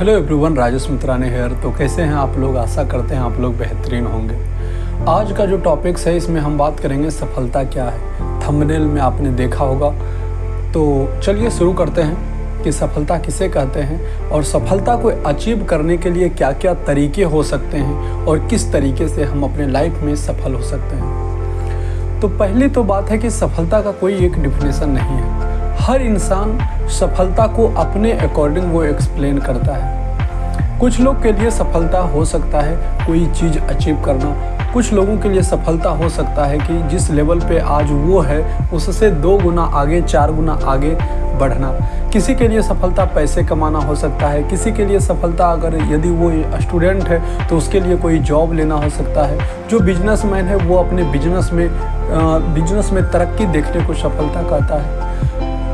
Hello everyone, Rajesh मित्राने hair. तो कैसे हैं आप लोग? आशा करते हैं आप लोग बेहतरीन होंगे। आज का जो टॉपिक्स है इसमें हम बात करेंगे सफलता क्या है। थंबनेल में आपने देखा होगा। तो चलिए शुरू करते हैं कि सफलता किसे कहते हैं और सफलता को अचीव करने के लिए क्या क्या तरीके हो सकते हैं और किस तरीके से हम अपने लाइफ में सफल हो सकते हैं। तो पहली तो बात है कि सफलता का कोई एक डिफिनेशन नहीं है। हर इंसान सफलता को अपने अकॉर्डिंग वो एक्सप्लेन करता है। कुछ लोग के लिए सफलता हो सकता है कोई चीज़ अचीव करना, कुछ लोगों के लिए सफलता हो सकता है कि जिस लेवल पे आज वो है उससे 2 गुना आगे 4 गुना आगे बढ़ना। किसी के लिए सफलता पैसे कमाना हो सकता है, किसी के लिए सफलता अगर यदि वो स्टूडेंट है तो उसके लिए कोई जॉब लेना हो सकता है। जो बिजनेसमैन है वो अपने बिजनेस में तरक्की देखने को सफलता कहता है।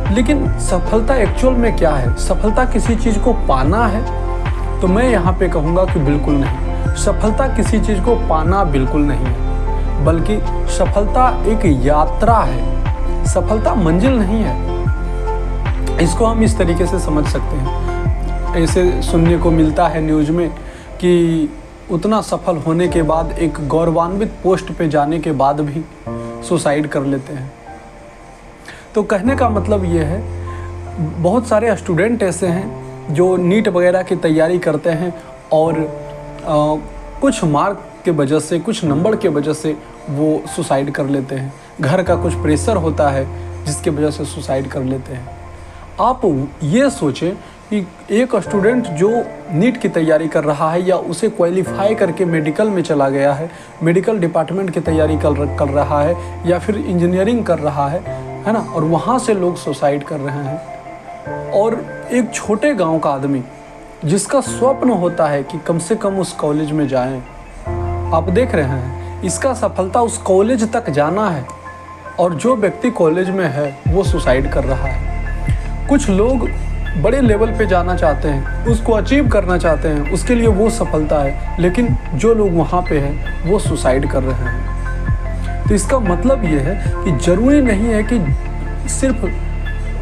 लेकिन सफलता एक्चुअल में क्या है? सफलता किसी चीज़ को पाना है? तो मैं यहाँ पे कहूँगा कि बिल्कुल नहीं। सफलता किसी चीज़ को पाना बिल्कुल नहीं है, बल्कि सफलता एक यात्रा है। सफलता मंजिल नहीं है। इसको हम इस तरीके से समझ सकते हैं। ऐसे सुनने को मिलता है न्यूज़ में कि उतना सफल होने के बाद एक गौरवान्वित पोस्ट पे जाने के बाद भी सुसाइड कर लेते हैं। तो कहने का मतलब ये है, बहुत सारे स्टूडेंट ऐसे हैं जो नीट वगैरह की तैयारी करते हैं और कुछ मार्क के वजह से, कुछ नंबर के वजह से वो सुसाइड कर लेते हैं। घर का कुछ प्रेशर होता है जिसके वजह से सुसाइड कर लेते हैं। आप ये सोचें कि एक स्टूडेंट जो नीट की तैयारी कर रहा है या उसे क्वालिफाई करके मेडिकल में चला गया है, मेडिकल डिपार्टमेंट की तैयारी कर रहा है या फिर इंजीनियरिंग कर रहा है ना, और वहाँ से लोग सुसाइड कर रहे हैं। और एक छोटे गांव का आदमी जिसका स्वप्न होता है कि कम से कम उस कॉलेज में जाएं, आप देख रहे हैं इसका सफलता उस कॉलेज तक जाना है, और जो व्यक्ति कॉलेज में है वो सुसाइड कर रहा है। कुछ लोग बड़े लेवल पे जाना चाहते हैं, उसको अचीव करना चाहते हैं, उसके लिए वो सफलता है, लेकिन जो लोग वहाँ पे हैं वो सुसाइड कर रहे हैं। तो इसका मतलब ये है कि ज़रूरी नहीं है कि सिर्फ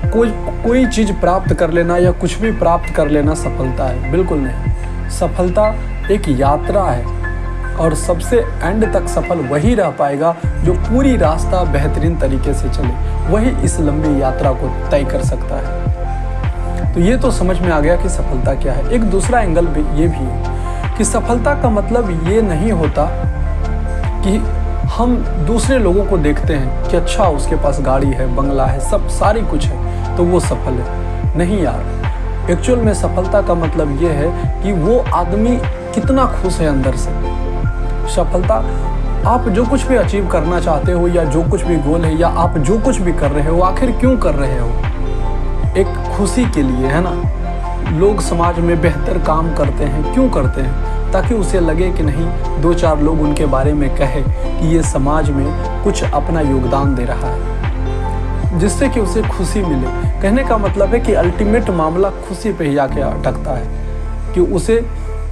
कोई चीज़ प्राप्त कर लेना या कुछ भी प्राप्त कर लेना सफलता है। बिल्कुल नहीं। सफलता एक यात्रा है और सबसे एंड तक सफल वही रह पाएगा जो पूरी रास्ता बेहतरीन तरीके से चले, वही इस लंबी यात्रा को तय कर सकता है। तो ये तो समझ में आ गया कि सफलता क्या है। एक दूसरा एंगल भी ये भी है कि सफलता का मतलब ये नहीं होता कि हम दूसरे लोगों को देखते हैं कि अच्छा उसके पास गाड़ी है, बंगला है, सब सारी कुछ है तो वो सफल है। नहीं यार, एक्चुअल में सफलता का मतलब ये है कि वो आदमी कितना खुश है अंदर से। सफलता, आप जो कुछ भी अचीव करना चाहते हो या जो कुछ भी गोल है या आप जो कुछ भी कर रहे हो, आखिर क्यों कर रहे हो? एक खुशी के लिए, है ना। लोग समाज में बेहतर काम करते हैं, क्यों करते हैं? ताकि उसे लगे कि नहीं, 2-4 लोग उनके बारे में कहे कि ये समाज में कुछ अपना योगदान दे रहा है, जिससे कि उसे खुशी मिले। कहने का मतलब है कि अल्टीमेट मामला खुशी पे ही आके अटकता है कि उसे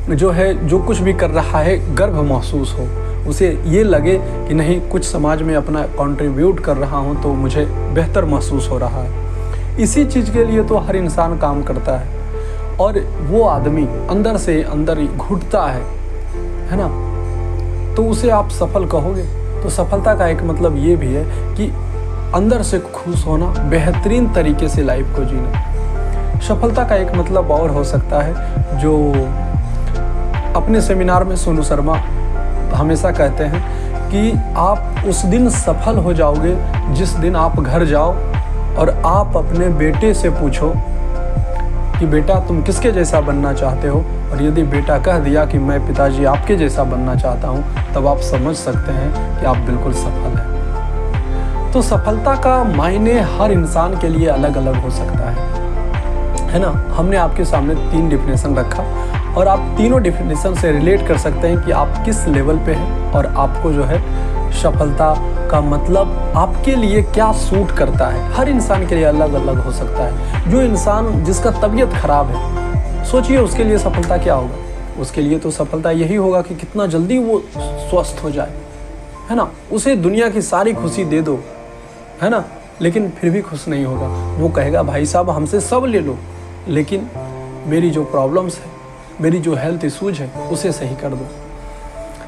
जो है, जो कुछ भी कर रहा है, गर्व महसूस हो, उसे ये लगे कि नहीं, कुछ समाज में अपना कंट्रीब्यूट कर रहा हूँ तो मुझे बेहतर महसूस हो रहा है। इसी चीज़ के लिए तो हर इंसान काम करता है, और वो आदमी अंदर से अंदर ही घुटता है ना, तो उसे आप सफल कहोगे? तो सफलता का एक मतलब ये भी है कि अंदर से खुश होना, बेहतरीन तरीके से लाइफ को जीना। सफलता का एक मतलब और हो सकता है, जो अपने सेमिनार में सोनू शर्मा हमेशा कहते हैं कि आप उस दिन सफल हो जाओगे जिस दिन आप घर जाओ और आप अपने बेटे से पूछो कि बेटा तुम किसके जैसा बनना चाहते हो, और यदि बेटा कह दिया कि मैं पिताजी आपके जैसा बनना चाहता हूँ, तब आप समझ सकते हैं कि आप बिल्कुल सफल हैं। तो सफलता का मायने हर इंसान के लिए अलग अलग हो सकता है ना। हमने आपके सामने 3 डिफिनेशन रखा और आप तीनों डिफिनेशन से रिलेट कर सकते हैं कि आप किस लेवल पे हैं और आपको जो है सफलता का मतलब आपके लिए क्या सूट करता है। हर इंसान के लिए अलग अलग हो सकता है। जो इंसान जिसका तबीयत खराब है, सोचिए उसके लिए सफलता क्या होगा? उसके लिए तो सफलता यही होगा कि कितना जल्दी वो स्वस्थ हो जाए, है ना। उसे दुनिया की सारी खुशी दे दो, है ना, लेकिन फिर भी खुश नहीं होगा। वो कहेगा भाई साहब हमसे सब ले लो, लेकिन मेरी जो प्रॉब्लम्स है मेरी जो हेल्थ इश्यूज है उसे सही कर दो।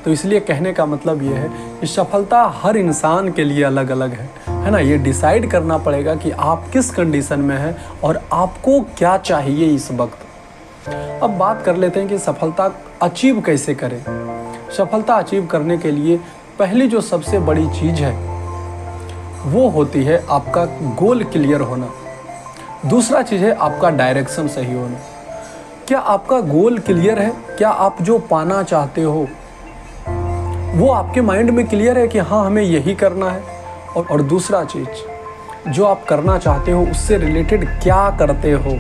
तो इसलिए कहने का मतलब ये है कि सफलता हर इंसान के लिए अलग अलग है ना। ये डिसाइड करना पड़ेगा कि आप किस कंडीशन में हैं और आपको क्या चाहिए इस वक्त। अब बात कर लेते हैं कि सफलता अचीव कैसे करें। सफलता अचीव करने के लिए पहली जो सबसे बड़ी चीज़ है वो होती है आपका गोल क्लियर होना। दूसरा चीज़ है आपका डायरेक्शन सही होना। क्या आपका गोल क्लियर है? क्या आप जो पाना चाहते हो वो आपके माइंड में क्लियर है कि हाँ हमें यही करना है? और दूसरा चीज़, जो आप करना चाहते हो उससे रिलेटेड क्या करते हो?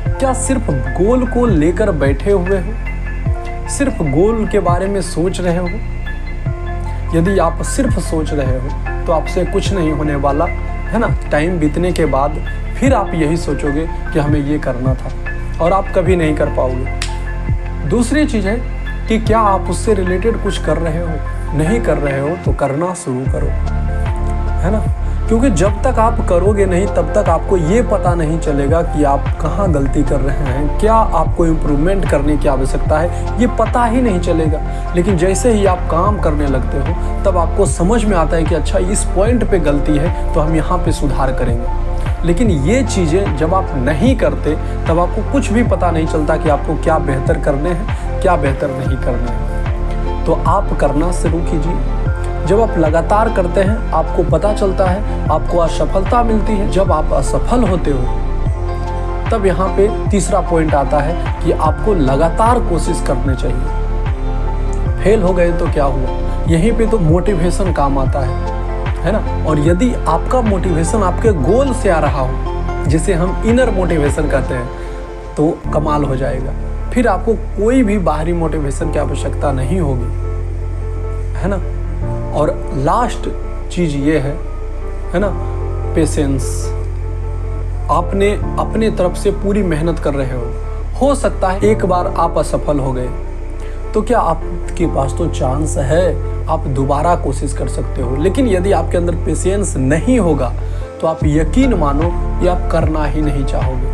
क्या सिर्फ गोल को लेकर बैठे हुए हो? सिर्फ गोल के बारे में सोच रहे हो? यदि आप सिर्फ सोच रहे हो तो आपसे कुछ नहीं होने वाला है ना। टाइम बीतने के बाद फिर आप यही सोचोगे कि हमें ये करना था और आप कभी नहीं कर पाओगे। दूसरी चीज़ है कि क्या आप उससे रिलेटेड कुछ कर रहे हो? नहीं कर रहे हो तो करना शुरू करो, है ना। क्योंकि जब तक आप करोगे नहीं तब तक आपको ये पता नहीं चलेगा कि आप कहाँ गलती कर रहे हैं, क्या आपको इम्प्रूवमेंट करने की आवश्यकता है, ये पता ही नहीं चलेगा। लेकिन जैसे ही आप काम करने लगते हो तब आपको समझ में आता है कि अच्छा इस पॉइंट पे गलती है तो हम यहाँ पे सुधार करेंगे। लेकिन ये चीज़ें जब आप नहीं करते तब आपको कुछ भी पता नहीं चलता कि आपको क्या बेहतर करने हैं, क्या बेहतर नहीं करने हैं। तो आप करना शुरू कीजिए। जब आप लगातार करते हैं आपको पता चलता है, आपको असफलता मिलती है। जब आप असफल होते हो तब यहाँ पे तीसरा पॉइंट आता है कि आपको लगातार कोशिश करनी चाहिए। फेल हो गए तो क्या हुआ, यहीं पे तो मोटिवेशन काम आता है ना। और यदि आपका मोटिवेशन आपके गोल से आ रहा हो, जिसे हम इनर मोटिवेशन कहते हैं, तो कमाल हो जाएगा। फिर आपको कोई भी बाहरी मोटिवेशन की आवश्यकता नहीं होगी, है ना। और लास्ट चीज़ ये है ना, पेशेंस। आपने अपने तरफ से पूरी मेहनत कर रहे हो सकता है एक बार आप असफल हो गए तो क्या आपके पास तो चांस है, आप दोबारा कोशिश कर सकते हो। लेकिन यदि आपके अंदर पेशेंस नहीं होगा तो आप यकीन मानो कि आप करना ही नहीं चाहोगे,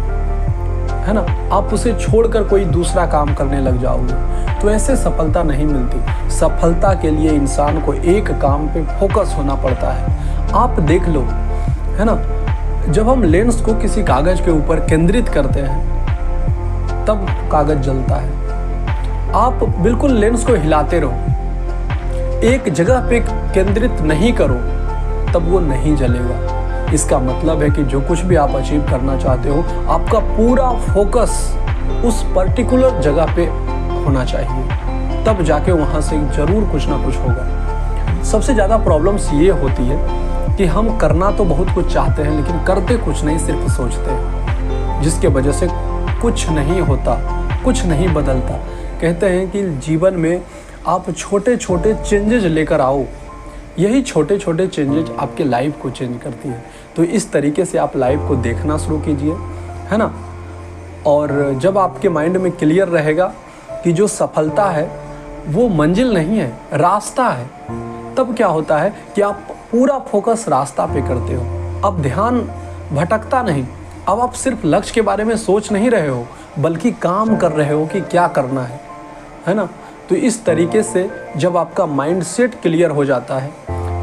है ना। आप उसे छोड़कर कोई दूसरा काम करने लग जाओगे। तो ऐसे सफलता नहीं मिलती। सफलता के लिए इंसान को एक काम पे फोकस होना पड़ता है। आप देख लो, है ना, जब हम लेंस को किसी कागज के ऊपर केंद्रित करते हैं तब कागज जलता है। आप बिल्कुल लेंस को हिलाते रहो, एक जगह पे केंद्रित नहीं करो तब वो नहीं जलेगा। इसका मतलब है कि जो कुछ भी आप अचीव करना चाहते हो आपका पूरा फोकस उस पर्टिकुलर जगह पे होना चाहिए, तब जाके वहाँ से जरूर कुछ ना कुछ होगा। सबसे ज़्यादा प्रॉब्लम्स ये होती है कि हम करना तो बहुत कुछ चाहते हैं लेकिन करते कुछ नहीं, सिर्फ सोचते हैं, जिसके वजह से कुछ नहीं होता, कुछ नहीं बदलता। कहते हैं कि जीवन में आप छोटे छोटे चेंजेस लेकर आओ, यही छोटे छोटे चेंजेस आपके लाइफ को चेंज करती है। तो इस तरीके से आप लाइफ को देखना शुरू कीजिए, है ना। और जब आपके माइंड में क्लियर रहेगा कि जो सफलता है वो मंजिल नहीं है, रास्ता है, तब क्या होता है कि आप पूरा फोकस रास्ता पे करते हो। अब ध्यान भटकता नहीं, अब आप सिर्फ लक्ष्य के बारे में सोच नहीं रहे हो बल्कि काम कर रहे हो कि क्या करना है ना। तो इस तरीके से जब आपका माइंड सेट क्लियर हो जाता है,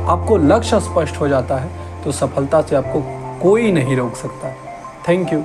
आपको लक्ष्य स्पष्ट हो जाता है, तो सफलता से आपको कोई नहीं रोक सकता। Thank you.